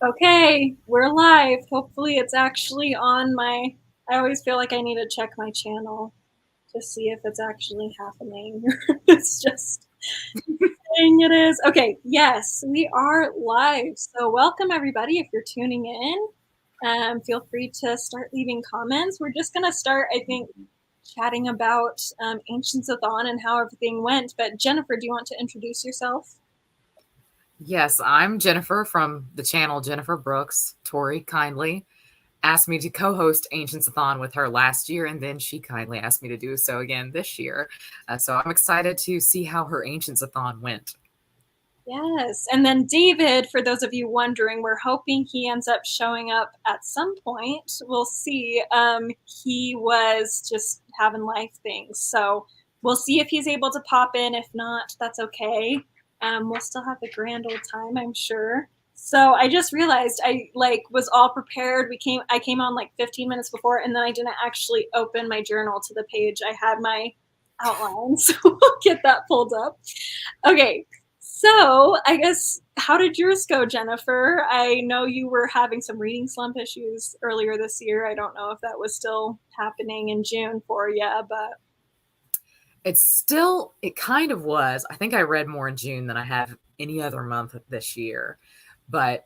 Okay, we're live. Hopefully it's actually on my, I always feel like I need to check my channel to see if it's actually happening. It's just saying it is. Okay, yes, we are live. So welcome everybody if you're tuning in. Feel free to start leaving comments. We're just gonna start, I think, chatting about Ancientsathon and how everything went. But Jennifer, do you want to introduce yourself? Yes, I'm Jennifer from the channel Jennifer Brooks. Tori kindly asked me to co-host Ancientsathon with her last year, and then she kindly asked me to do so again this year. So I'm excited to see how her Ancientsathon went. Yes. And then David, for those of you wondering, we're hoping he ends up showing up at some point. We'll see. He was just having life things. So we'll see if he's able to pop in. If not, that's okay. We'll still have a grand old time, I'm sure. So I just realized I was all prepared. I came on like 15 minutes before, and then I didn't actually open my journal to the page. I had my outline, so we'll get that pulled up. Okay, so I guess, how did yours go, Jennifer? I know you were having some reading slump issues earlier this year. I don't know if that was still happening in June for you, but It kind of was. I think I read more in June than I have any other month this year, but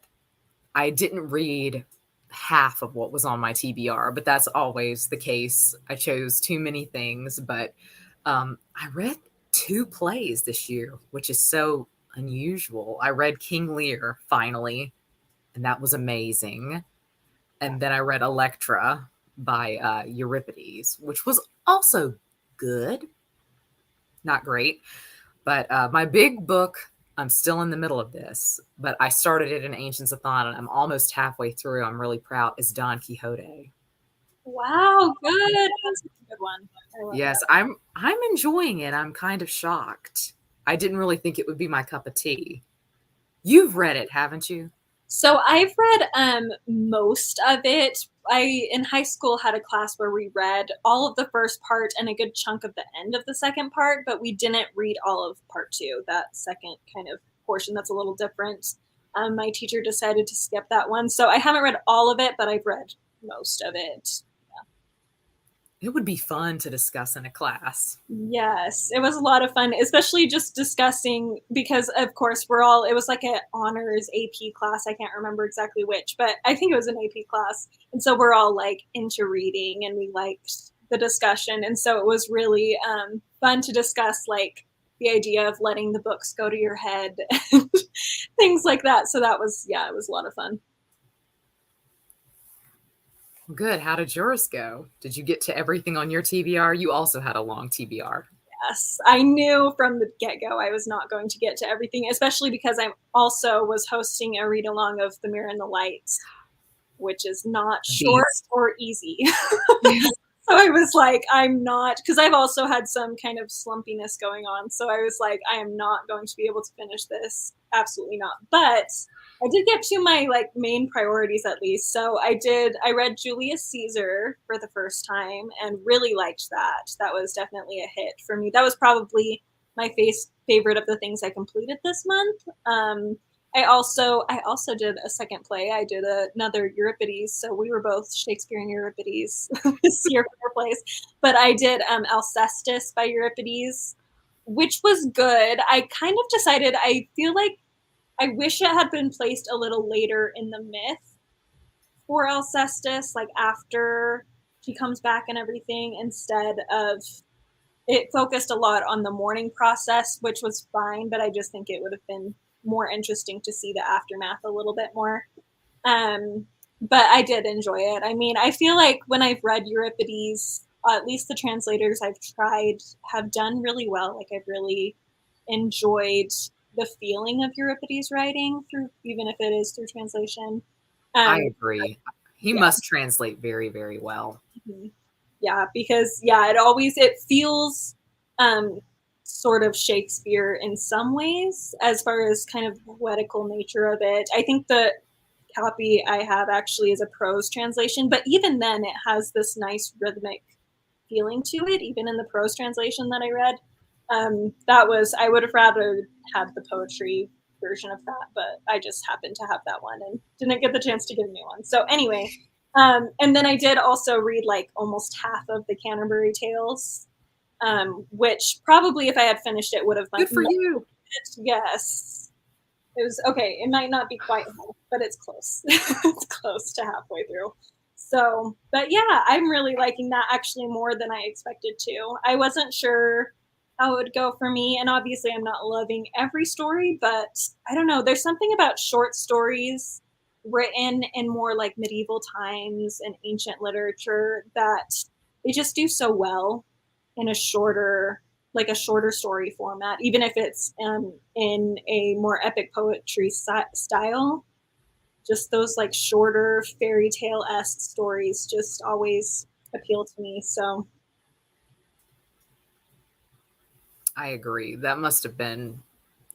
I didn't read half of what was on my TBR, but that's always the case. I chose too many things, but I read two plays this year, which is so unusual. I read King Lear finally, and that was amazing. And then I read Electra by Euripides, which was also good, not great. But my big book, I'm still in the middle of this, but I started it in Ancientsathon and I'm almost halfway through. I'm really proud. Is Don Quixote. wow, good. That's a good one. I love Yes, that. I'm enjoying it. I'm kind of shocked. I didn't really think it would be my cup of tea. You've read it, haven't you? So I've read most of it. I in high school had a class where we read all of the first part and a good chunk of the end of the second part, but we didn't read all of part two, that second kind of portion that's a little different. My teacher decided to skip that one. So I haven't read all of it, but I've read most of it. It would be fun to discuss in a class. Yes, it was a lot of fun, especially just discussing because, of course, it was like an honors AP class. I can't remember exactly which, but I think it was an AP class. And so we're all like into reading and we liked the discussion. And so it was really fun to discuss like the idea of letting the books go to your head and things like that. So that was, yeah, it was a lot of fun. Good. How did yours go? Did you get to everything on your TBR? You also had a long TBR. Yes, I knew from the get-go I was not going to get to everything, especially because I also was hosting a read-along of The Mirror and the Lights, which is not short Beast. or easy. So I was like, I'm not, because I've also had some kind of slumpiness going on. So I was like, I am not going to be able to finish this. Absolutely not. But I did get to my like main priorities at least. So I read Julius Caesar for the first time and really liked that. That was definitely a hit for me. That was probably my favorite of the things I completed this month. I also did a second play. I did another Euripides, so we were both Shakespeare and Euripides this year for our plays. But I did Alcestis by Euripides, which was good. I kind of decided I feel like I wish it had been placed a little later in the myth for Alcestis, like after she comes back and everything, instead of it focused a lot on the mourning process, which was fine, but I just think it would have been more interesting to see the aftermath a little bit more. Um, but I did enjoy it. I mean, I feel like when I've read Euripides, at least the translators I've tried have done really well. Like I've really enjoyed the feeling of Euripides writing through, even if it is through translation. I Um, agree. He yeah, must translate very, very well. yeah, because yeah, it feels um, sort of Shakespeare in some ways as far as kind of the poetical nature of it. I think the copy I have actually is a prose translation, but even then it has this nice rhythmic feeling to it, even in the prose translation that I read. I would have rather had the poetry version of that, but I just happened to have that one and didn't get the chance to get a new one. So anyway, and then I did also read like almost half of the Canterbury Tales, which probably if I had finished it would have Good for been you. yes. It was okay. It might not be quite half, but it's close. It's close to halfway through. So, but yeah, I'm really liking that actually more than I expected to. I wasn't sure how it would go for me, and obviously, I'm not loving every story, but I don't know. There's something about short stories written in more like medieval times and ancient literature that they just do so well in a shorter like a shorter story format, even if it's in a more epic poetry style. Just those like shorter fairy tale esque stories just always appeal to me. So I agree. That must have been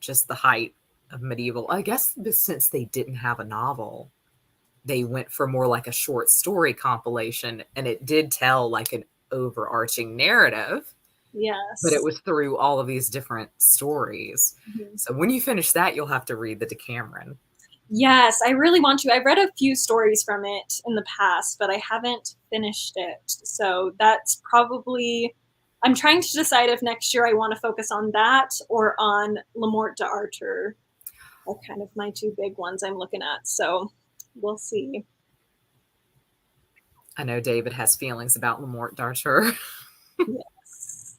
just the height of medieval. I guess since they didn't have a novel, they went for more like a short story compilation, and it did tell like an overarching narrative, but it yes. was through all of these different stories. Mhm. So when you finish that, you'll have to read the Decameron. Yes, I really want to. I've read a few stories from it in the past, but I haven't finished it. So that's probably, I'm trying to decide if next year I want to focus on that or on Le Morte d'Arthur. Are kind of my two big ones I'm looking at. So we'll see. I know David has feelings about Le Morte d'Arthur. Yes.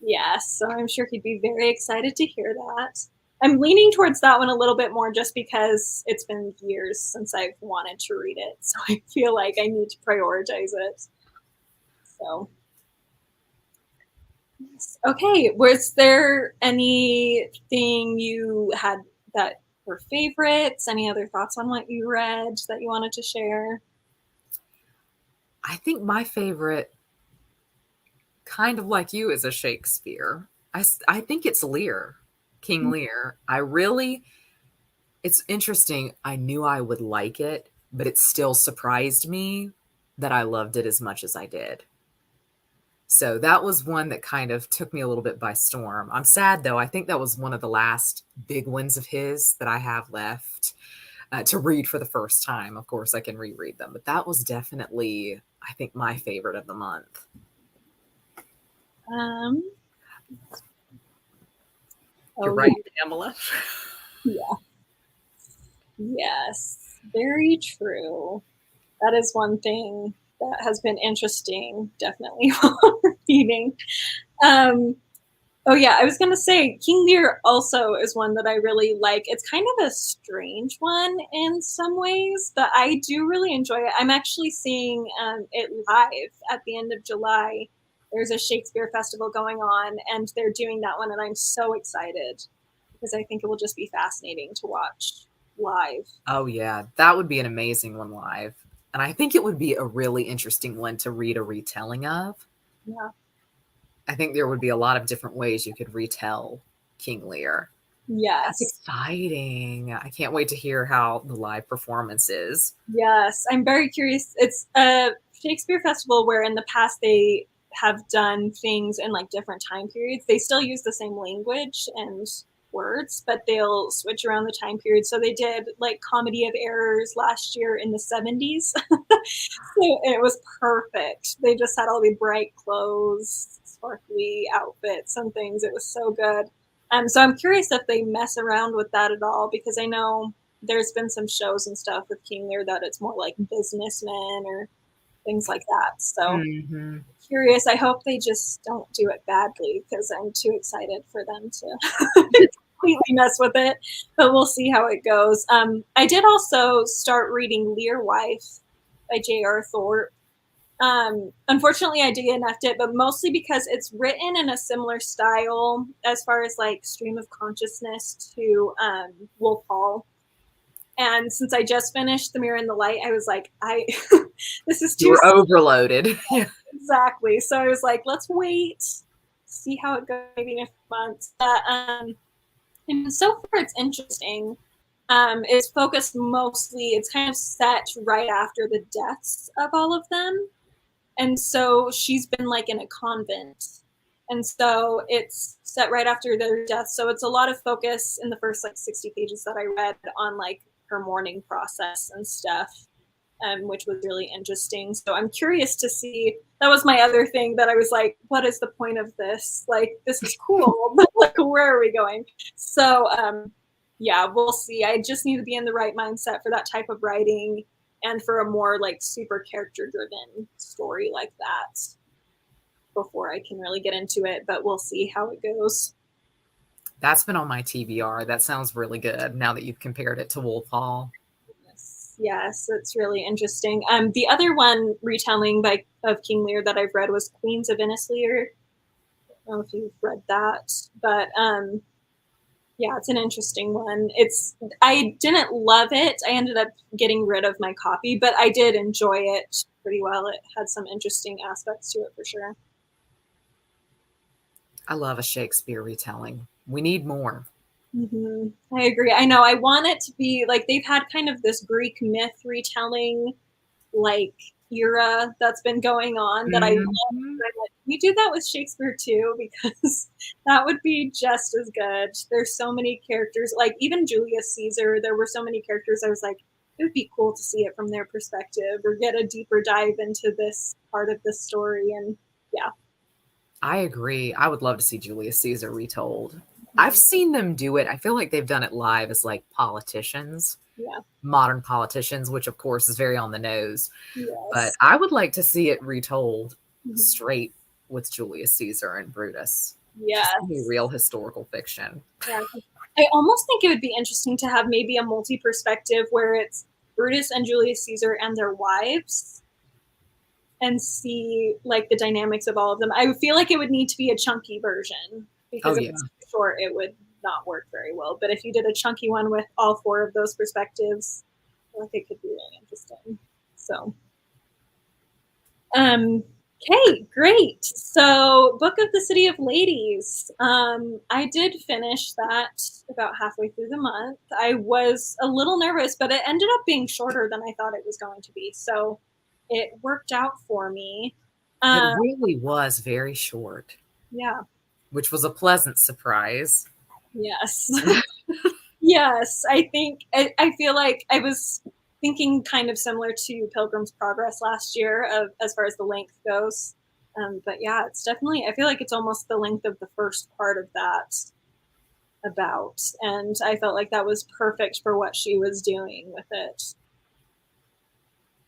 Yes. So I'm sure he'd be very excited to hear that. I'm leaning towards that one a little bit more just because it's been years since I've wanted to read it. So I feel like I need to prioritize it. So, yes. Okay. Was there anything you had that were favorites? Any other thoughts on what you read that you wanted to share? I think my favorite, kind of like you, is a Shakespeare. I think it's Lear, King Lear. It's interesting. I knew I would like it, but it still surprised me that I loved it as much as I did. So that was one that kind of took me a little bit by storm. I'm sad though. I think that was one of the last big ones of his that I have left to read for the first time. Of course, I can reread them, but that was definitely, I think, my favorite of the month. Um, You're oh, right, Pamela. yeah. Yes. Very true. That is one thing that has been interesting, definitely, while reading. Um, oh yeah, I was gonna say King Lear also is one that I really like. It's kind of a strange one in some ways, but I do really enjoy it. I'm actually seeing it live at the end of July. There's a Shakespeare festival going on, and they're doing that one, and I'm so excited because I think it will just be fascinating to watch live. Oh, yeah. That would be an amazing one live. And I think it would be a really interesting one to read a retelling of. Yeah. I think there would be a lot of different ways you could retell King Lear. That's Yes. exciting. I can't wait to hear how the live performance is. Yes, I'm very curious. It's a Shakespeare festival where in the past they have done things in like different time periods. They still use the same language and words, but they'll switch around the time period. So they did like Comedy of Errors last year in the 70s. So it was perfect. They just had all the bright clothes, sparkly outfits and things. It was so good. So I'm curious if they mess around with that at all because I know there's been some shows and stuff with King Lear that it's more like businessmen or things like that. So Mm-hmm. curious. I hope they just don't do it badly because I'm too excited for them to completely mess with it. But we'll see how it goes. I did also start reading Lear Wife by J.R. Thorpe. Unfortunately, I DNF'd it, but mostly because it's written in a similar style as far as like stream of consciousness to Wolf Hall. And since I just finished The Mirror and the Light, I was like, I this is You too were overloaded. Yeah. exactly. So I was like, let's wait, see how it goes, maybe in a few months. And so far, it's interesting. It's focused mostly. It's kind of set right after the deaths of all of them, and so she's been like in a convent, And so it's set right after their death. So it's a lot of focus in the first like 60 pages that I read on like her mourning process and stuff, which was really interesting. So I'm curious to see. That was my other thing that I was like, what is the point of this? Like, this is cool, but like, where are we going? So, yeah, we'll see. I just need to be in the right mindset for that type of writing and for a more like super character driven story like that before I can really get into it, but we'll see how it goes. That's been on my TBR. That sounds really good now that you've compared it to Wolf Hall. Yes, it's really interesting. The other one retelling by of King Lear that I've read was Queens of Innislear. I don't know if you've read that, but yeah, it's an interesting one. I didn't love it. I ended up getting rid of my copy, but I did enjoy it pretty well. It had some interesting aspects to it for sure. I love a Shakespeare retelling. We need more. I agree. I know. I want it to be like they've had kind of this Greek myth retelling like era that's been going on that I love. Mm-hmm. We do that with Shakespeare too because that would be just as good. There's so many characters, like even Julius Caesar. There were so many characters. I was like, it would be cool to see it from their perspective or get a deeper dive into this part of the story. And yeah, I agree. I would love to see Julius Caesar retold. I've seen them do it. I feel like they've done it live as like politicians, yeah, modern politicians, which of course is very on the nose. But yes, I would like to see it retold mhm, straight with Julius Caesar and Brutus. Just give me yes. real historical fiction. Yeah, I almost think it would be interesting to have maybe a multi perspective where it's Brutus and Julius Caesar and their wives and see like the dynamics of all of them. I feel like it would need to be a chunky version Oh because if yeah, it's too short, it would not work very well. But if you did a chunky one with all four of those perspectives, I feel like it could be really interesting. So, okay, great. So, Book of the City of Ladies. I did finish that about halfway through the month. I was a little nervous, but it ended up being shorter than I thought it was going to be. So, it worked out for me. it Um, really was very short, yeah, which was a pleasant surprise. yes. Yes, I feel like I was thinking kind of similar to Pilgrim's Progress last year as far as the length goes. But yeah, it's definitely I feel like it's almost the length of the first part of that about, and I felt like that was perfect for what she was doing with it.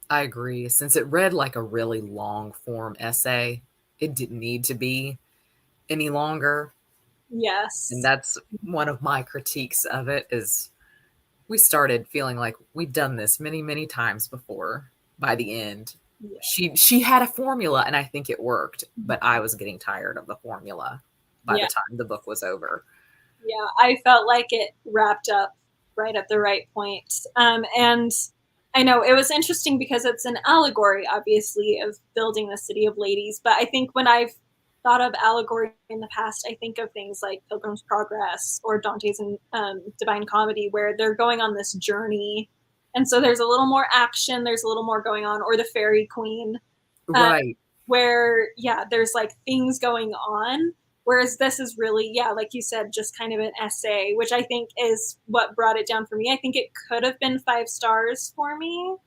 I agree. Since it read like a really long form essay, it didn't need to be any longer. And Yes. that's one of my critiques of it is we started feeling like we'd done this many, many times before by the end. Yeah. She had a formula and I think it worked, but I was getting tired of the formula by the Yeah. time the book was over. Yeah, I felt like it wrapped up right at the right point. And I know it was interesting because it's an allegory, obviously, of building the city of ladies. But I think when I've thought of allegory in the past, I think of things like Pilgrim's Progress or Dante's Divine Comedy, where they're going on this journey. And so there's a little more action, there's a little more going on, or the Fairy Queen, uh, Right. where yeah there's like things going on, whereas this is really yeah like you said just kind of an essay, which I think is what brought it down for me. I think it could have been 5 stars for me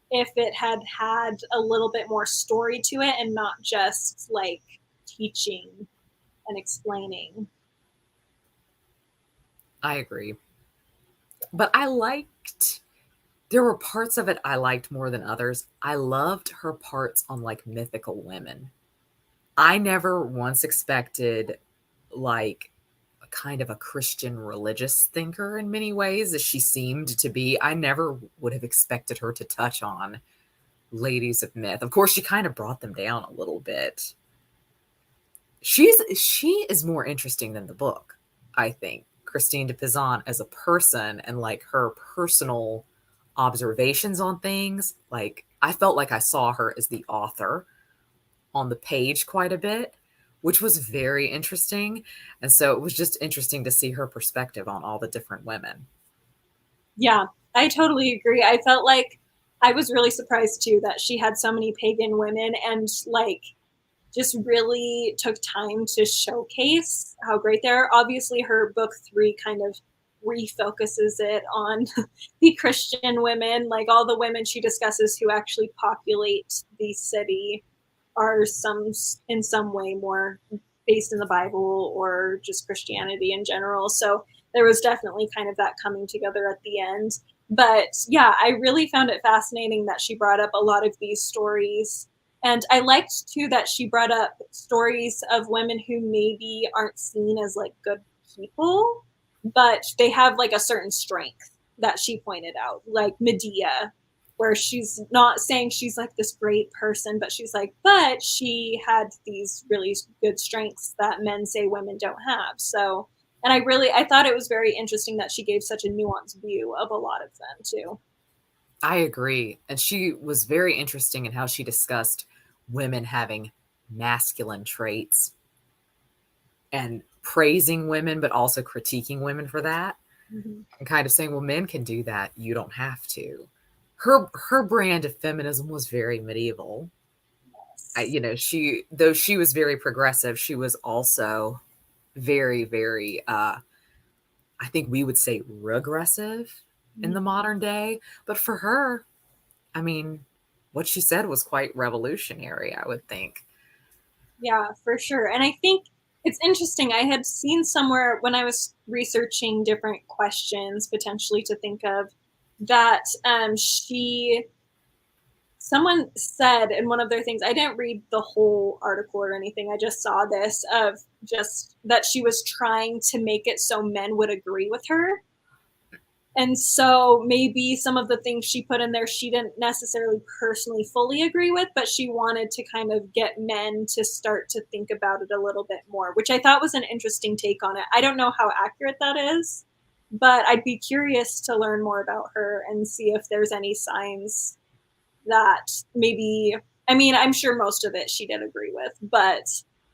if it had had a little bit more story to it and not just like teaching and explaining. I agree. But there were parts of it I liked more than others. I loved her parts on like mythical women. I never once expected like a kind of a Christian religious thinker in many ways as she seemed to be. I never would have expected her to touch on ladies of myth. Of course, she kind of brought them down a little bit. She is more interesting than the book, I think. Christine de Pizan as a person and like her personal observations on things. Like I felt like I saw her as the author on the page quite a bit, which was very interesting. And so it was just interesting to see her perspective on all the different women. Yeah, I totally agree. I felt like I was really surprised too that she had so many pagan women and like just really took time to showcase how great they are. Obviously, her book 3 kind of refocuses it on the Christian women, like all the women she discusses who actually populate the city are some in some way more based in the Bible or just Christianity in general. So there was definitely kind of that coming together at the end. But yeah, I really found it fascinating that she brought up a lot of these stories. And I liked too that she brought up stories of women who maybe aren't seen as like good people, but they have like a certain strength that she pointed out, like Medea, where she's not saying she's like this great person, but she's like, but she had these really good strengths that men say women don't have. So, and I thought it was very interesting that she gave such a nuanced view of a lot of them too. I agree. And she was very interesting in how she discussed women having masculine traits and praising women, but also critiquing women for that, Mm-hmm. and kind of saying, well, men can do that. You don't have to. Her brand of feminism was very medieval. Yes. She, though she was very progressive, she was also very, very, I think we would say regressive in the Mm-hmm. modern day. But for her, I mean, what she said was quite revolutionary, I would think. Yeah, for sure. And I think it's interesting. I had seen somewhere when I was researching different questions potentially to think of that someone said in one of their things, I didn't read the whole article or anything, I just saw this of just that she was trying to make it so men would agree with her. And so maybe some of the things she put in there she didn't necessarily personally fully agree with, but she wanted to kind of get men to start to think about it a little bit more, which I thought was an interesting take on it. I don't know how accurate that is, but I'd be curious to learn more about her and see if there's any signs that maybe, I mean, I'm sure most of it she did agree with, but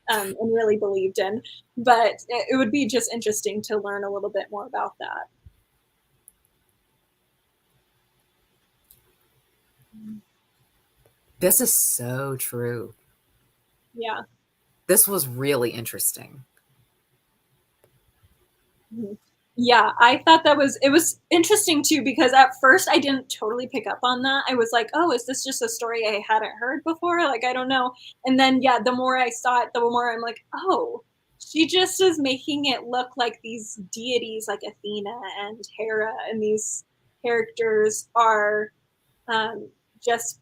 and really believed in. But it would be just interesting to learn a little bit more about that. This is so true. Yeah. This was really interesting. Mhm. Yeah, I thought that was it was interesting too because at first I didn't totally pick up on that. I was like, "Oh, is this just a story I hadn't heard before?" Like, I don't know. And then yeah, the more I saw it, the more I'm like, "Oh, she just is making it look like these deities like Athena and Hera and these characters are just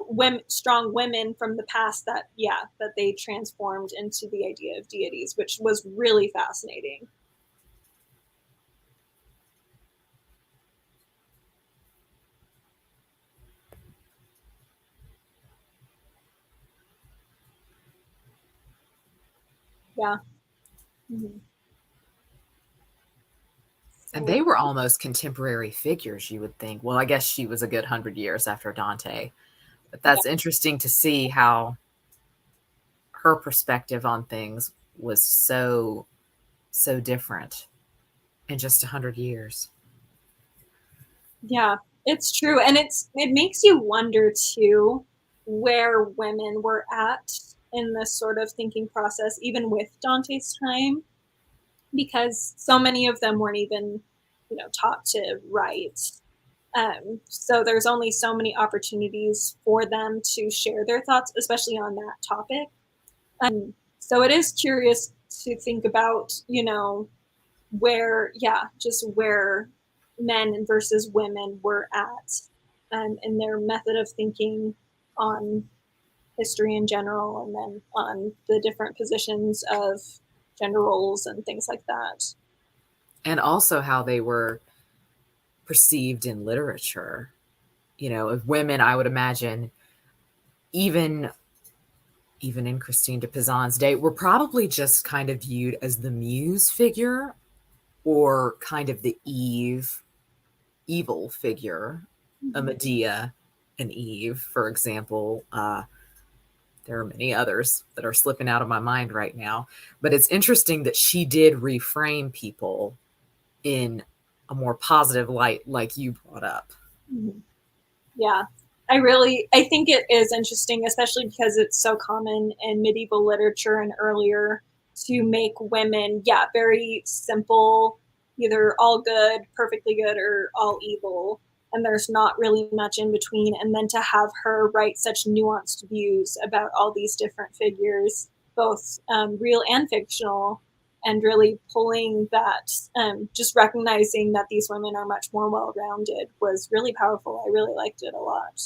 women, strong women from the past that yeah, that they transformed into the idea of deities, which was really fascinating." Yeah. Mhm. And So they were almost contemporary figures, you would think. Well, I guess she was a good 100 years after Dante. But yeah, that's interesting to see how her perspective on things was so different in just 100 years. yeah, it's true, and it makes you wonder too where women were at in this sort of thinking process, even with Dante's time, because so many of them weren't even, taught to write. So there's only so many opportunities for them to share their thoughts, especially on that topic. So it is curious to think about, where, yeah, just where men versus women were at in their method of thinking on history in general, and then on the different positions of gender roles and things like that. And also how they were perceived in literature. Of women, I would imagine, even even in Christine de Pizan's day, were probably just kind of viewed as the muse figure or kind of the evil figure, a Mm-hmm. Medea and Eve, for example. There are many others that are slipping out of my mind right now. But it's interesting that she did reframe people in a more positive light, like you brought up. Mm-hmm. Yeah, I think it is interesting, especially because it's so common in medieval literature and earlier to make women, yeah, very simple, either all good, perfectly good, or all evil. And there's not really much in between. And then to have her write such nuanced views about all these different figures, both real and fictional, and really pulling that, just recognizing that these women are much more well rounded was really powerful. I really liked it a lot.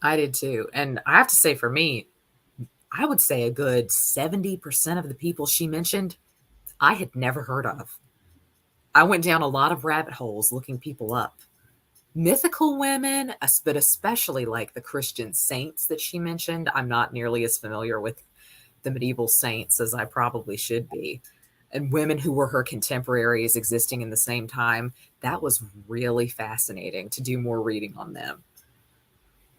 I did too. And I have to say, for me, I would say a good 70% of the people she mentioned, I had never heard of. I went down a lot of rabbit holes looking people up. Mythical women, but especially like the Christian saints that she mentioned, I'm not nearly as familiar with the medieval saints as I probably should be. And women who were her contemporaries existing in the same time, that was really fascinating to do more reading on them.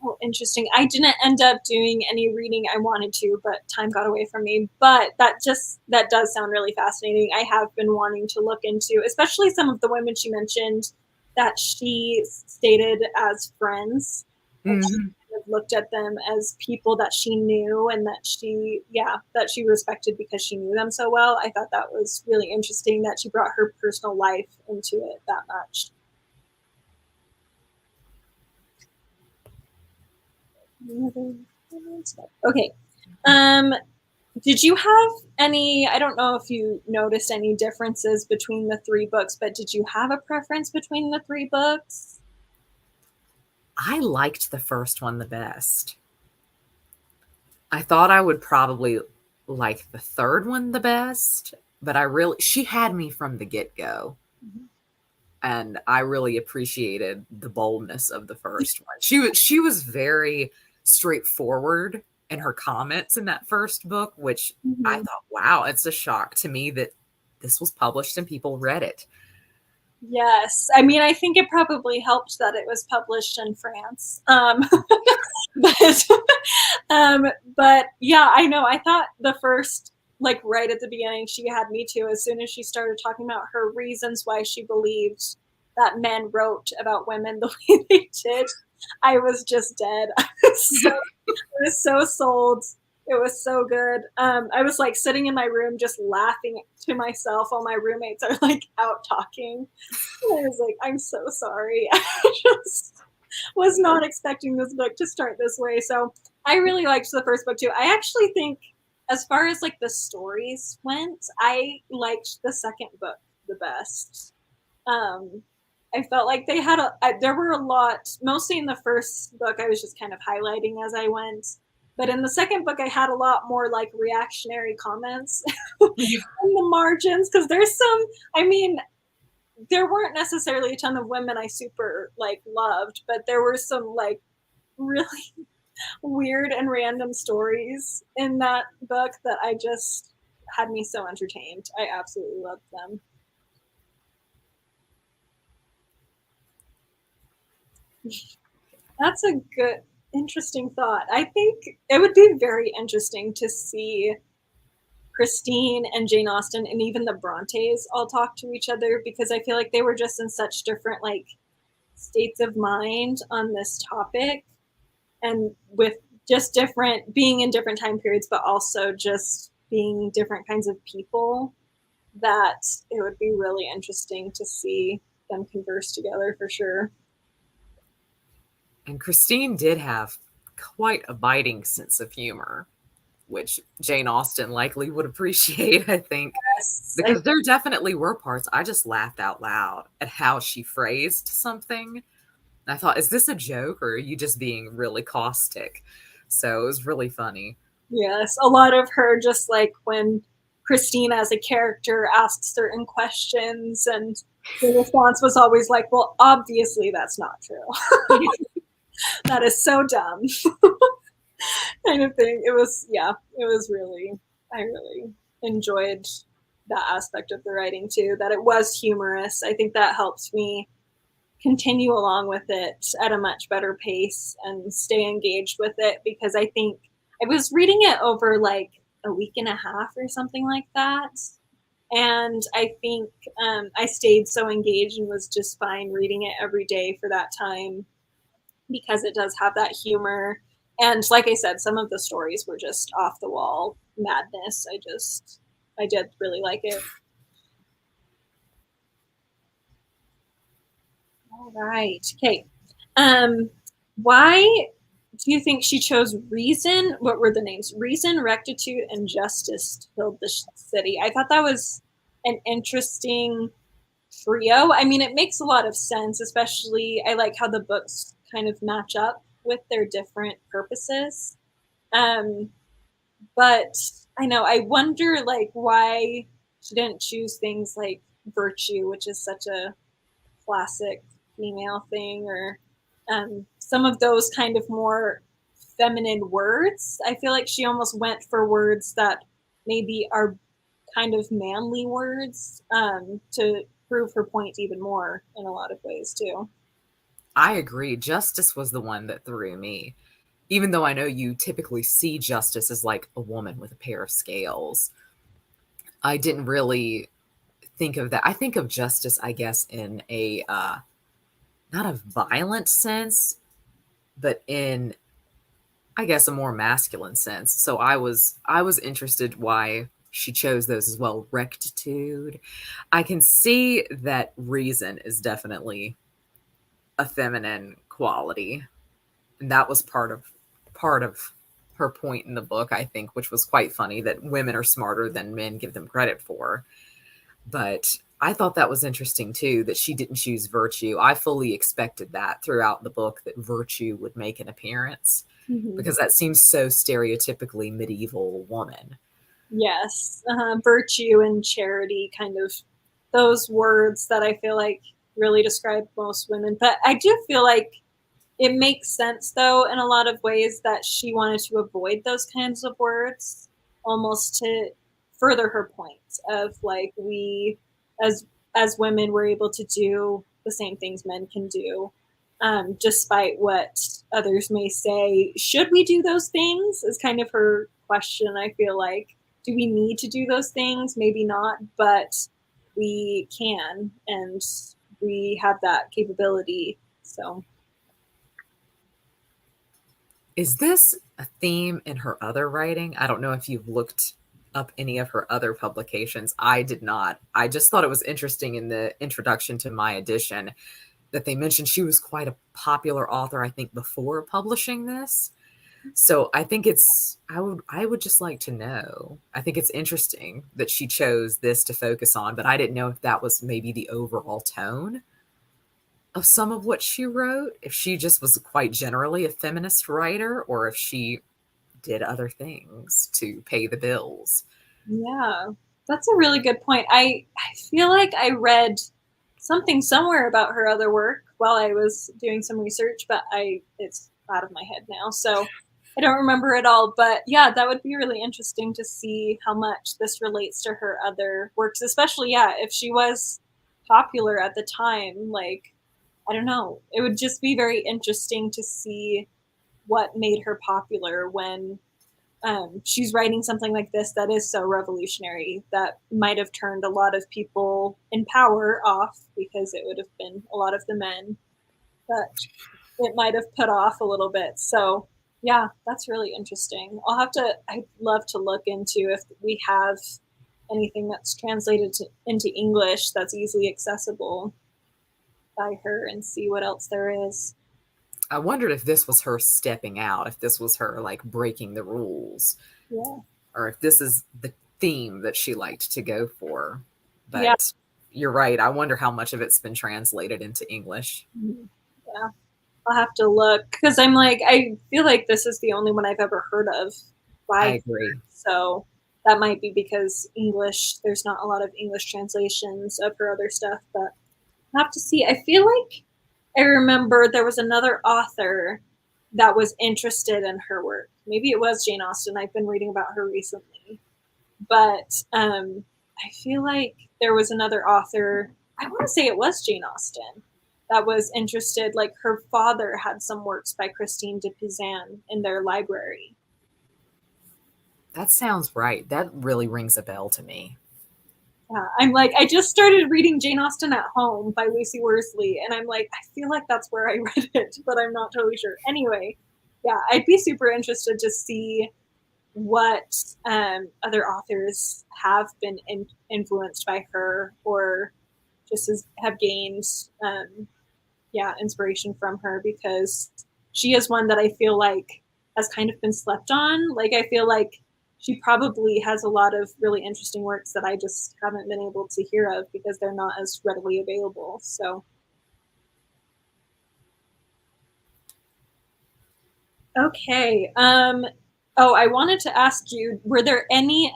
Oh, interesting. I didn't end up doing any reading I wanted to, but time got away from me. But that does sound really fascinating. I have been wanting to look into, especially some of the women she mentioned that she stated as friends. Like she Hmm. kind of looked at them as people that she knew and that she, yeah, that she respected because she knew them so well. I thought that was really interesting that she brought her personal life into it that much. Okay. Um, Did you have any, I don't know if you noticed any differences between the three books, but did you have a preference between the three books? I liked the first one the best. I thought I would probably like the third one the best, but she had me from the get go. And I really appreciated the boldness of the first one. She was very straightforward in her comments in that first book, which I Mm-hmm. thought, wow, it's a shock to me that this was published and people read it. Yes. I mean, I think it probably helped that it was published in France. But um, but yeah, I know. I thought the first, like right at the beginning, she had me too. As soon as she started talking about her reasons why she believed that men wrote about women the way they did, I was just dead. I was so sold. It was so good. I was like sitting in my room just laughing to myself while my roommates are like out talking. And I was like, I'm so sorry. I just was not expecting this book to start this way. So I really liked the first book too. I actually think, as far as like the stories went, I liked the second book the best. Um, I felt like there were a lot, mostly in the first book, I was just kind of highlighting as I went. But in the second book, I had a lot more like reactionary comments in the margins because there's some, I mean, there weren't necessarily a ton of women I super like loved, but there were some like really weird and random stories in that book that I just had me so entertained. I absolutely loved them. That's a good, interesting thought. I think it would be very interesting to see Christine and Jane Austen and even the Brontes all talk to each other because I feel like they were just in such different like states of mind on this topic and with just different being in different time periods but also just being different kinds of people that it would be really interesting to see them converse together for sure. And Christine did have quite a biting sense of humor, which Jane Austen likely would appreciate, I think, Yes, because there definitely were parts I just laughed out loud at how she phrased something. I thought, is this a joke or are you just being really caustic? So it was really funny. yes, a lot of her just like when Christine as a character asked certain questions and the response was always like, well, obviously that's not true. That is so dumb. Kind of thing. It was, yeah, it was really, I really enjoyed that aspect of the writing too, that it was humorous. I think that helps me continue along with it at a much better pace and stay engaged with it because I think I was reading it over like a week and a half or something like that. And I think I stayed so engaged and was just fine reading it every day for that time because it does have that humor. And like I said, some of the stories were just off the wall madness. I did really like it. All right. Okay. Um, why do you think she chose reason? What were the names? Reason, rectitude, and justice to build the city. I thought that was an interesting trio. I mean, it makes a lot of sense, especially I like how the books kind of match up with their different purposes. Um, but I know I wonder like why she didn't choose things like virtue, which is such a classic female thing, or some of those kind of more feminine words. I feel like she almost went for words that maybe are kind of manly words to prove her point even more in a lot of ways too. I agree. Justice was the one that threw me. Even though I know you typically see justice as like a woman with a pair of scales, I didn't really think of that. I think of justice, I guess, in a not a violent sense, but in I guess a more masculine sense. So I was interested why she chose those as well. Rectitude. I can see that reason is definitely a feminine quality. And that was part of her point in the book, I think, which was quite funny that women are smarter than men give them credit for. But I thought that was interesting too that she didn't choose virtue. I fully expected that throughout the book that virtue would make an appearance Mm-hmm. because that seems so stereotypically medieval woman. Yes, virtue and charity, kind of those words that I feel like really describe most women. But I do feel like it makes sense though in a lot of ways that she wanted to avoid those kinds of words almost to further her point of like we as as women we're able to do the same things men can do, despite what others may say. Should we do those things is kind of her question. I feel like, do we need to do those things? Maybe not, but we can, and we have that capability. So Is this a theme in her other writing? I don't know if you've looked up any of her other publications. I did not. I just thought it was interesting in the introduction to my edition that they mentioned she was quite a popular author, I think, before publishing this. So I think I would just like to know. I think it's interesting that she chose this to focus on, but I didn't know if that was maybe the overall tone of some of what she wrote, if she just was quite generally a feminist writer or if she did other things to pay the bills. yeah, that's a really good point. I feel like I read something somewhere about her other work while I was doing some research, but I it's out of my head now, so I don't remember it all. But yeah, that would be really interesting to see how much this relates to her other works, especially yeah, if she was popular at the time. Like I don't know, it would just be very interesting to see what made her popular when she's writing something like this that is so revolutionary that might have turned a lot of people in power off because it would have been a lot of the men that it might have put off a little bit. So yeah, that's really interesting. I'd love to look into if we have anything that's translated into English that's easily accessible by her and see what else there is. I wondered if this was her stepping out, if this was her like breaking the rules, Yeah. or if this is the theme that she liked to go for. Yeah. But you're right. I wonder how much of it's been translated into English. Yeah. I'll have to look because I'm like, I feel like this is the only one I've ever heard of by I her. agree. So that might be because English, there's not a lot of English translations of her other stuff, but I'll have to see. I feel like I remember there was another author that was interested in her work. Maybe it was Jane Austen. I've been reading about her recently. But I feel like there was another author, I want to say it was Jane Austen, that was interested. Like her father had some works by Christine de Pizan in their library. That sounds right. That really rings a bell to me. Yeah, I'm like, I just started reading Jane Austen at Home by Lucy Worsley, and I'm like, I feel like that's where I read it, but I'm not totally sure. Anyway, yeah, I'd be super interested to see what other authors have been influenced by her or just have gained yeah, inspiration from her, because she is one that I feel like has kind of been slept on. Like, I feel like she probably has a lot of really interesting works that I just haven't been able to hear of because they're not as readily available. So, okay. Oh, I wanted to ask you, were there any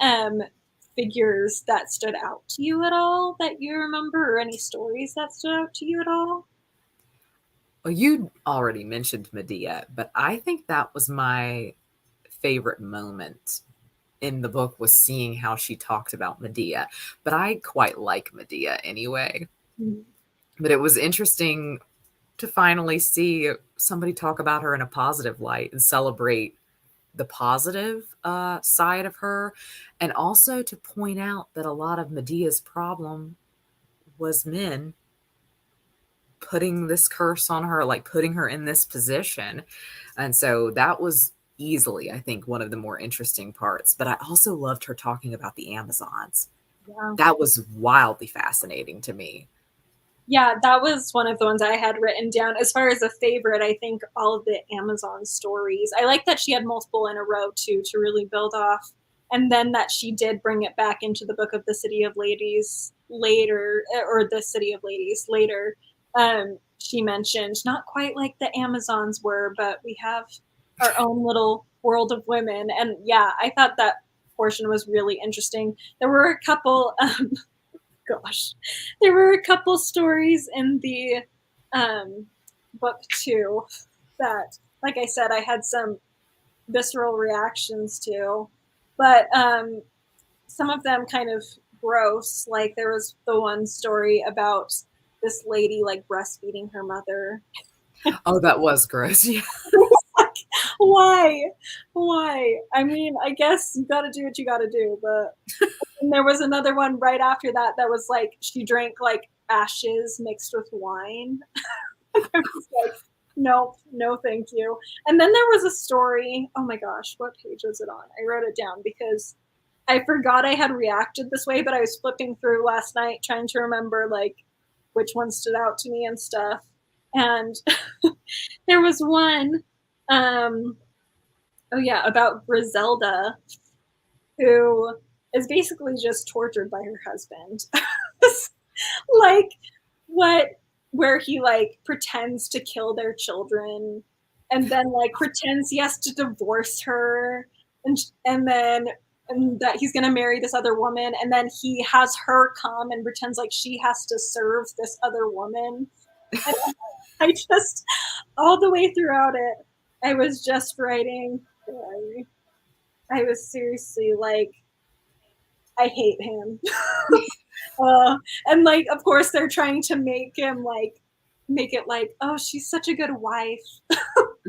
figures that stood out to you at all that you remember, or any stories that stood out to you at all? Well, you already mentioned Medea, but I think that was my favorite moment in the book was seeing how she talked about Medea. But I quite like Medea anyway. Mm. But it was interesting to finally see somebody talk about her in a positive light and celebrate the positive side of her, and also to point out that a lot of Medea's problem was men putting this curse on her, like putting her in this position. And so that was easily, I think, one of the more interesting parts. But I also loved her talking about the Amazons. Yeah. That was wildly fascinating to me. Yeah, that was one of the ones I had written down. As far as a favorite, I think all of the Amazon stories. I like that she had multiple in a row too to really build off. And then that she did bring it back into the book of the City of Ladies later, or the City of Ladies later. She mentioned not quite like the Amazons were, but we have our own little world of women. And yeah, I thought that portion was really interesting. There were a couple gosh, there were a couple stories in the um, book too that, like I said, I had some visceral reactions to, but some of them kind of gross. Like there was the one story about this lady like breastfeeding her mother. Oh, that was gross. Yeah. Like, why? Why? I mean, I guess you got to do what you got to do, but and there was another one right after that that was like she drank like ashes mixed with wine. I was like, nope, no, thank you. And then there was a story. Oh my gosh, what page was it on? I wrote it down because I forgot I had reacted this way, but I was flipping through last night trying to remember like which one stood out to me and stuff. And there was one, um, oh yeah, about Griselda, who is basically just tortured by her husband. Like what where he like pretends to kill their children and then like pretends he has to divorce her and then and that he's going to marry this other woman and then he has her come and pretends like she has to serve this other woman. And I just all the way throughout it I was just writing I was seriously like I hate him. And like, of course, they're trying to make him like make it like, oh, she's such a good wife.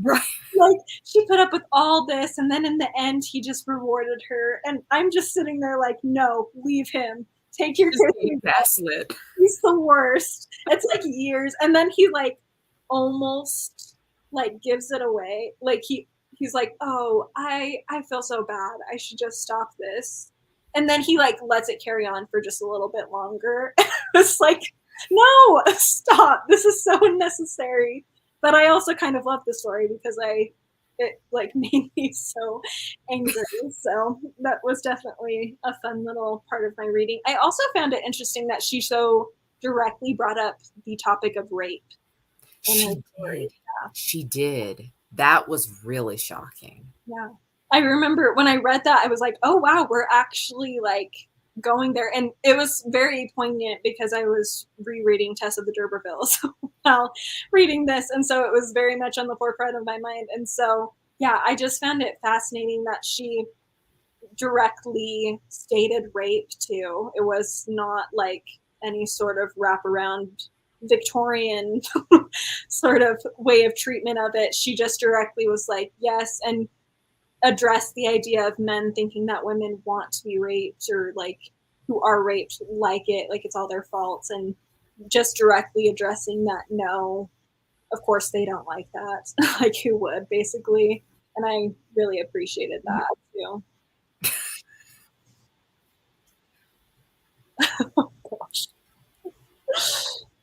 Right. Like she put up with all this, and then in the end, he just rewarded her. And I'm just sitting there like, no, leave him. Take your Just kids. being gaslit. He's the worst. It's like years, and then he like almost like gives it away. Like he's like, oh, I feel so bad. I should just stop this. And then he like lets it carry on for just a little bit longer. It's like, no, stop. This is so unnecessary. But I also kind of love the story because it like made me so angry. So that was definitely a fun little part of my reading. I also found it interesting that she so directly brought up the topic of rape in her She story. did. She did. That was really shocking. Yeah. I remember when I read that, I was like, oh, wow, we're actually like going there. And it was very poignant because I was rereading Tess of the D'Urbervilles while reading this. And so it was very much on the forefront of my mind. And so, yeah, I just found it fascinating that she directly stated rape too. It was not like any sort of wraparound Victorian sort of way of treatment of it. She just directly was like, yes, and addressed the idea of men thinking that women want to be raped or like who are raped like it's all their faults, and just directly addressing that. No, of course they don't like that. Like, who would, basically? And I really appreciated that too. Oh gosh.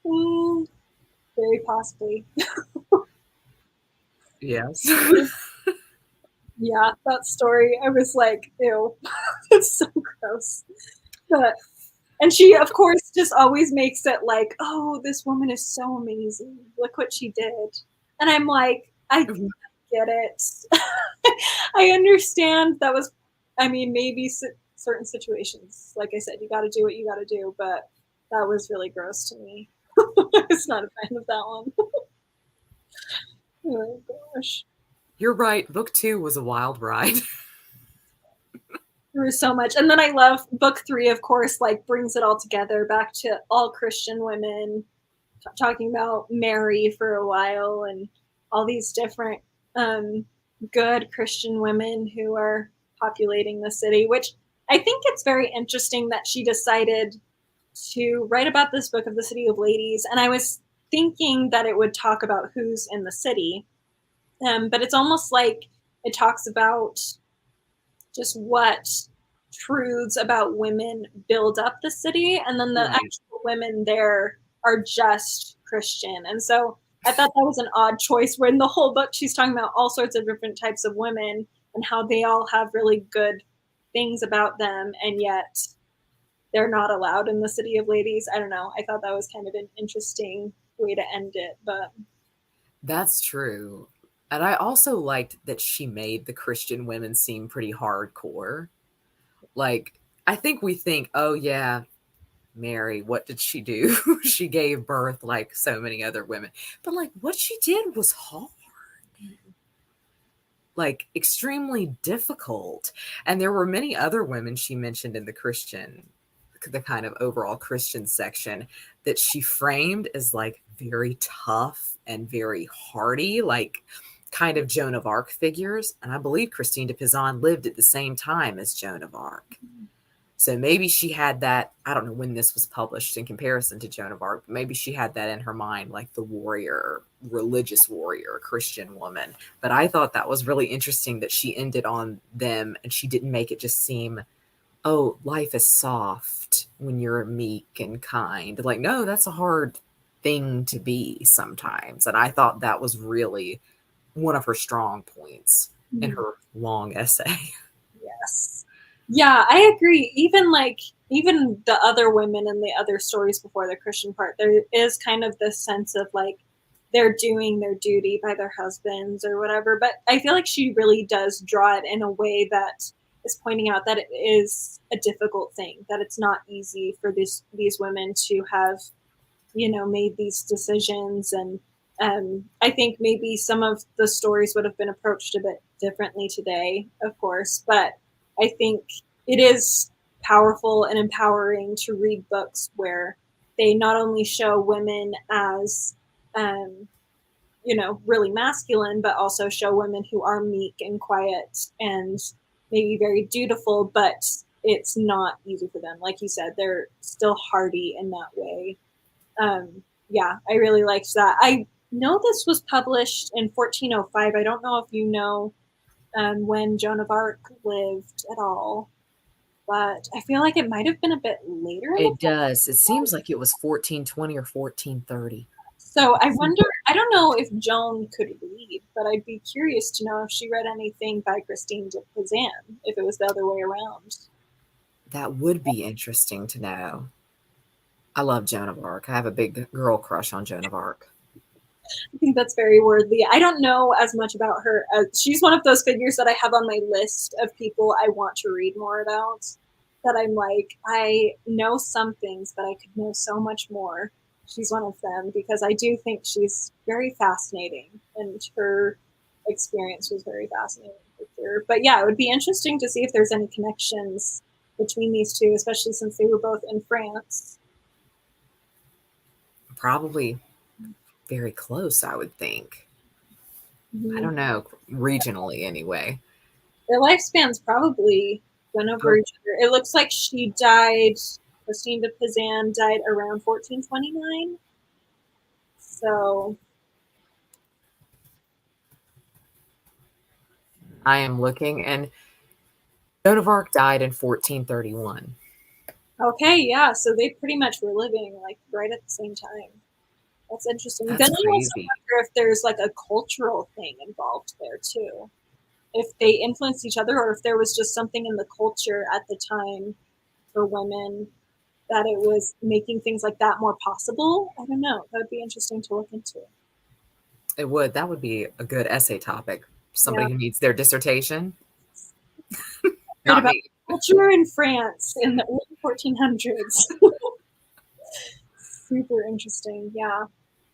Mm, very possibly. Yes. Yeah, that story, I was like, ew, it's so gross. But and she, of course, just always makes it like, oh, this woman is so amazing. Look what she did. And I'm like, I get it. I understand that was, I mean, maybe certain situations, like I said, you got to do what you got to do, but that was really gross to me. I was not a fan of that one. Oh gosh. You're right. Book 2 was a wild ride. There was so much. And then I love book 3, of course, like brings it all together back to all Christian women, talking about Mary for a while and all these different um, good Christian women who are populating the city, which I think it's very interesting that she decided to write about this book of the City of Ladies. And I was thinking that it would talk about who's in the city, but it's almost like it talks about just what truths about women build up the city, and then the Right. actual women there are just Christian. And so I thought that was an odd choice, where in the whole book she's talking about all sorts of different types of women and how they all have really good things about them, and yet they're not allowed in the City of Ladies. I don't know. I thought that was kind of an interesting way to end it, but That's true. And I also liked that she made the Christian women seem pretty hardcore. Like, I think we think, oh, yeah, Mary, what did she do? She gave birth like so many other women. But, like, what she did was hard, like, extremely difficult. And there were many other women she mentioned in the kind of overall Christian section that she framed as like very tough and very hardy, like kind of Joan of Arc figures. And I believe Christine de Pizan lived at the same time as Joan of Arc. So maybe she had that. I don't know when this was published in comparison to Joan of Arc, but maybe she had that in her mind, like the warrior, religious warrior, Christian woman. But I thought that was really interesting that she ended on them and she didn't make it just seem, oh, life is soft when you're meek and kind. Like, no, that's a hard thing to be sometimes. And I thought that was really one of her strong points in mm, her long essay. yes. Yeah, I agree. Even the other women in the other stories before the Christian part, there is kind of this sense of like they're doing their duty by their husbands or whatever. But I feel like she really does draw it in a way that is pointing out that it is a difficult thing, that it's not easy for these women to have, made these decisions. And I think maybe some of the stories would have been approached a bit differently today, of course, but I think it is powerful and empowering to read books where they not only show women as, um, really masculine, but also show women who are meek and quiet and maybe very dutiful, but it's not easy for them. Like you said, they're still hardy in that way. Yeah, I really liked that. I know this was published in 1405. I don't know if you know when Joan of Arc lived at all, but I feel like it might have been a bit later in the It does. It seems like it was 1420 or 1430. So I wonder, I don't know if Joan could read, but I'd be curious to know if she read anything by Christine de Pizan, if it was the other way around. That would be interesting to know. I love Joan of Arc. I have a big girl crush on Joan of Arc. I think that's very worthy. I don't know as much about her. She's one of those figures that I have on my list of people I want to read more about. That I'm like, I know some things, but I could know so much more. She's one of them because I do think she's very fascinating, and her experience was very fascinating for sure. But yeah, it would be interesting to see if there's any connections between these two, especially since they were both in France. Probably very close, I would think. I Mm-hmm. don't know, regionally anyway. Their lifespan's probably went over Oh, each other. It looks like she died, Christine de Pizan died around 1429. So, I am looking, and Joan of Arc died in 1431. okay, yeah, so they pretty much were living like right at the same time. That's interesting. Then That's I also crazy. wonder if there's like a cultural thing involved there too. If they influenced each other or if there was just something in the culture at the time for women that it was making things like that more possible. I don't know. That would be interesting to look into. It would. That would be a good essay topic. Yeah. Somebody who needs their dissertation. Read Not about me. culture in France in the early 1400s. Super interesting. Yeah.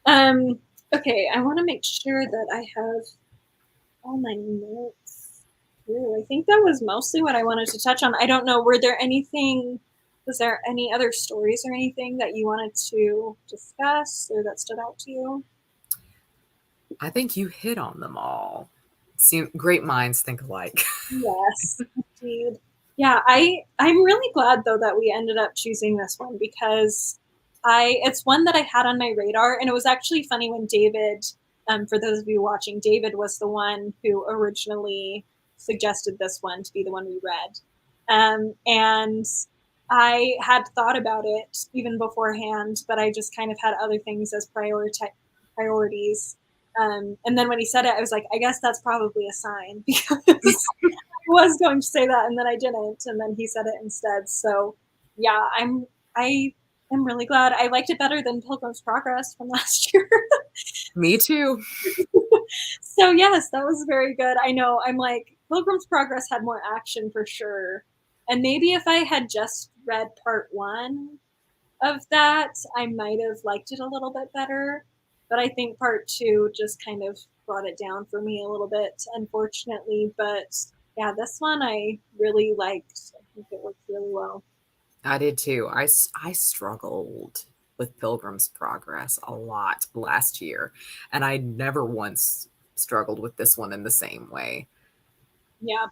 Um, okay, I want to make sure that I have all my notes through. I think that was mostly what I wanted to touch on. I don't know, was there any other stories or anything that you wanted to discuss or that stood out to you? I think you hit on them all. Seem great minds think alike. Yes, indeed. Yeah, I'm really glad though that we ended up choosing this one because I it's one that I had on my radar, and it was actually funny when David, for those of you watching, David was the one who originally suggested this one to be the one we read. And I had thought about it even beforehand, but I just kind of had other things as priorities. And then when he said it, I was like, I guess that's probably a sign because was going to say that and then I didn't, and then he said it instead. So yeah, I am really glad. I liked it better than Pilgrim's Progress from last year. Me too. So yes, that was very good. I know I'm like Pilgrim's Progress had more action for sure. And maybe if I had just read part one of that, I might have liked it a little bit better. But I think part two just kind of brought it down for me a little bit, unfortunately. But yeah, this one I really liked. I think it worked really well. I did too. I struggled with Pilgrim's Progress a lot last year, and I never once struggled with this one in the same way. Yeah.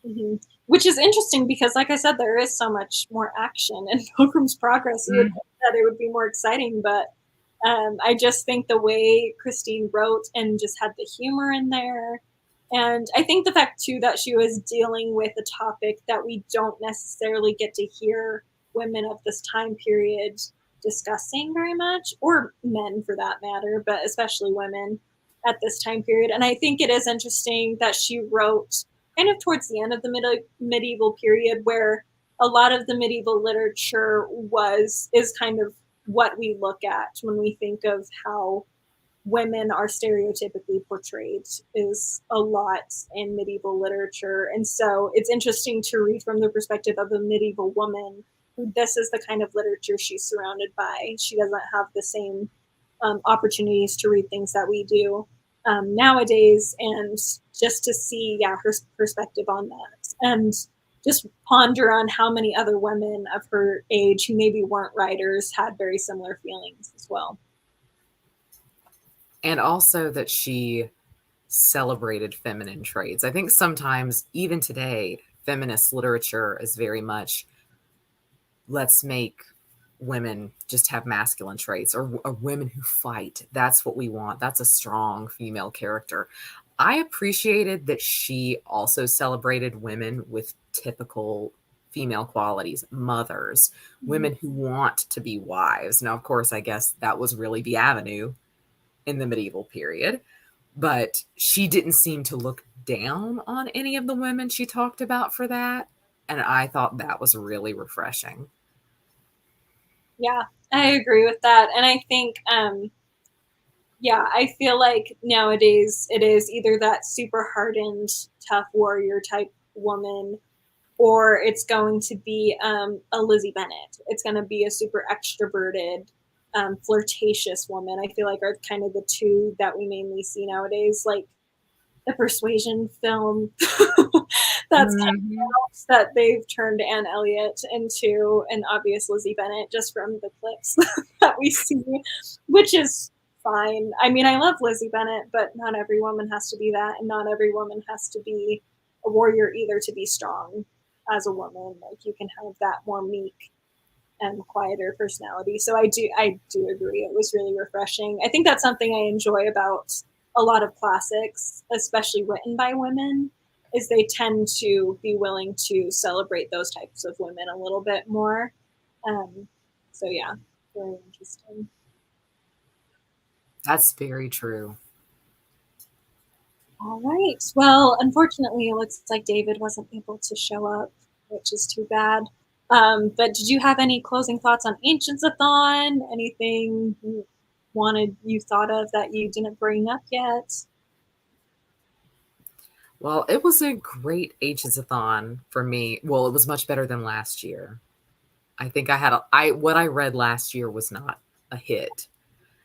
hmm Which is interesting because, like I said, there is so much more action in Pilgrim's Progress. You would Mm. think that it would be more exciting, but I just think the way Christine wrote and just had the humor in there. And I think the fact, too, that she was dealing with a topic that we don't necessarily get to hear women of this time period discussing very much, or men for that matter, but especially women at this time period. And I think it is interesting that she wrote kind of towards the end of the medieval period where a lot of the medieval literature is kind of what we look at when we think of how women are stereotypically portrayed is a lot in medieval literature. And so it's interesting to read from the perspective of a medieval woman who this is the kind of literature she's surrounded by. She doesn't have the same opportunities to read things that we do nowadays, and just to see, yeah, her perspective on that, and just ponder on how many other women of her age who maybe weren't writers had very similar feelings as well. And also that she celebrated feminine traits. I think sometimes, even today, feminist literature is very much let's make women just have masculine traits, or women who fight. That's what we want. That's a strong female character. I appreciated that she also celebrated women with typical female qualities, mothers, Mm-hmm. women who want to be wives. Now, of course, I guess that was really the avenue in the medieval period, but she didn't seem to look down on any of the women she talked about for that. And I thought that was really refreshing. Yeah, I agree with that, and I think yeah, I feel like nowadays it is either that super hardened, tough warrior type woman, or it's going to be a Lizzie Bennett. It's going to be a super extroverted, flirtatious woman. I feel like are kind of the two that we mainly see nowadays. Like the Persuasion film, that's kind Mhm. of that they've turned Anne Elliot into an obvious Lizzie Bennett just from the clips that we see, which is fine. I mean, I love Lizzie Bennett, but not every woman has to be that, and not every woman has to be a warrior either to be strong. as a woman. Like you can have that more meek and quieter personality. So I do agree. It was really refreshing. I think that's something I enjoy about a lot of classics, especially written by women, is they tend to be willing to celebrate those types of women a little bit more. Um, so yeah, very interesting. That's very true. All right. Well, unfortunately, it looks like David wasn't able to show up, which is too bad. But did you have any closing thoughts on Ancientsathon? Anything you thought of that you didn't bring up yet? Well, it was a great Ancientsathon for me. Well, it was much better than last year. I think what I read last year was not a hit.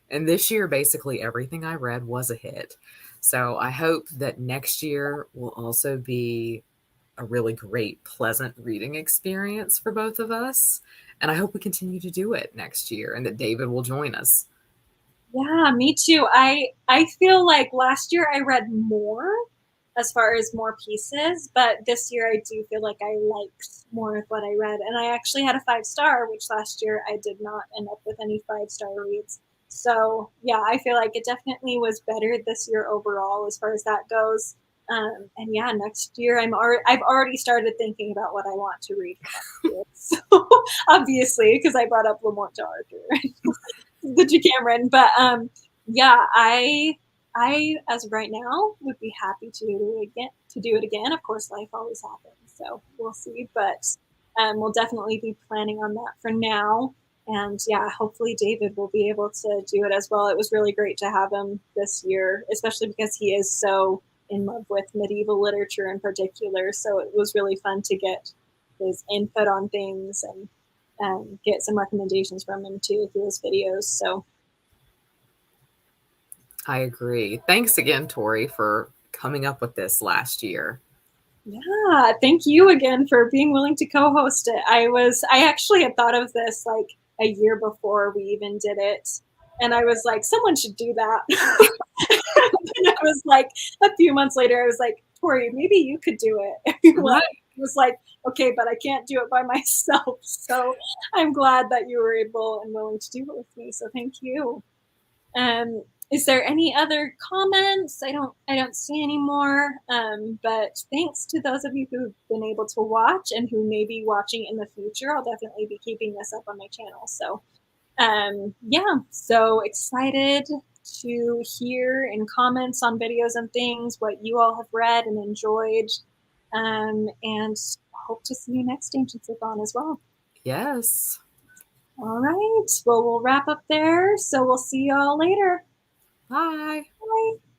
And this year, basically everything I read was a hit. So I hope that next year will also be a really great, pleasant reading experience for both of us. And I hope we continue to do it next year and that David will join us. Yeah, me too. I feel like last year I read more as far as more pieces, but this year I do feel like I liked more of what I read. And I actually had a 5 star, which last year I did not end up with any 5 star reads. So yeah, I feel like it definitely was better this year overall as far as that goes. And yeah, next year I've already started thinking about what I want to read for next year. So obviously, because I brought up Lamont to Arthur. The Cameron. But yeah, I as of right now would be happy to do it again. Of course, life always happens, so we'll see. But we'll definitely be planning on that for now. And yeah, hopefully David will be able to do it as well. It was really great to have him this year, especially because he is so in love with medieval literature in particular. So it was really fun to get his input on things and get some recommendations from him too through his videos. So I agree. Thanks again, Tori, for coming up with this last year. yeah, thank you again for being willing to co-host it. I actually had thought of this like a year before we even did it. And I was like, someone should do that. And I was like, a few months later, I was like, Tori, maybe you could do it. Right. I was like, okay, but I can't do it by myself. So I'm glad that you were able and willing to do it with me. So thank you. Is there any other comments? I don't see any more. But thanks to those of you who've been able to watch and who may be watching in the future. I'll definitely be keeping this up on my channel. So yeah, so excited to hear in comments on videos and things what you all have read and enjoyed. And hope to see you next Ancientsathon as well. Yes. All right. Well, we'll wrap up there. So we'll see y'all later. Bye. Bye.